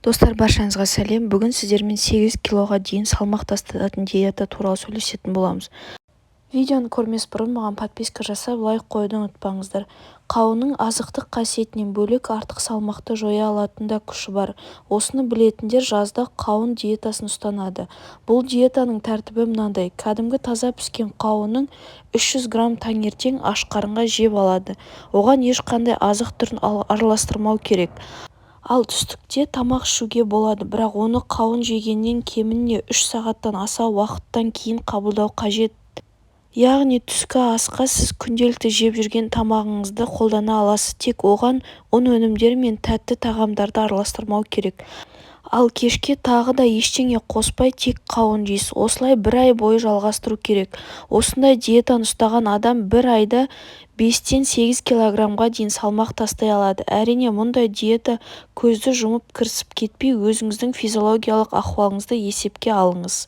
Достар, баршаңызға сәлем. Бүгін сіздермен 8 килоға дейін салмақ тастататын диета туралы сөйлесетін боламыз. Видеоны көрмес бұрын маған подписка жасап, лайк қоюды ұмытпаңыздар. Қауынның азықтық қасиетінен бөлек артық салмақты жоя алатын да күші бар. Осыны білетіндер жазда қауын диетасын ұстанады. Бұл диетаның тәртібі мынандай: кәдімгі таза піскен қауынның 300 грамм таңертең аш қарынға жеп алады. Оған ешқандай азық түрін араластырмау керек. Ал түстікте тамақ ішуге болады, бірақ оны қауын жегеннен кемінде 3 сағаттан аса уақыттан кейін қабылдау қажет. Яғни түскі асқа сіз күнделікті жеп жүрген тамағыңызды қолдана аласыз, тек оған ұн өнімдері мен тәтті тағамдарды араластырмау керек. Ал кешке тағы да ештеңе қоспай тек қауын жейсіз. Осылай бір ай бойы жалғастыру керек. Осындай диетаны ұстаған адам бір айда 5-тен 8 килограммға дейін салмақ тастай алады. Әрине, мұндай диета көзді жұмып кірісіп кетпей, өзіңіздің физиологиялық ахуалыңызды есепке алыңыз.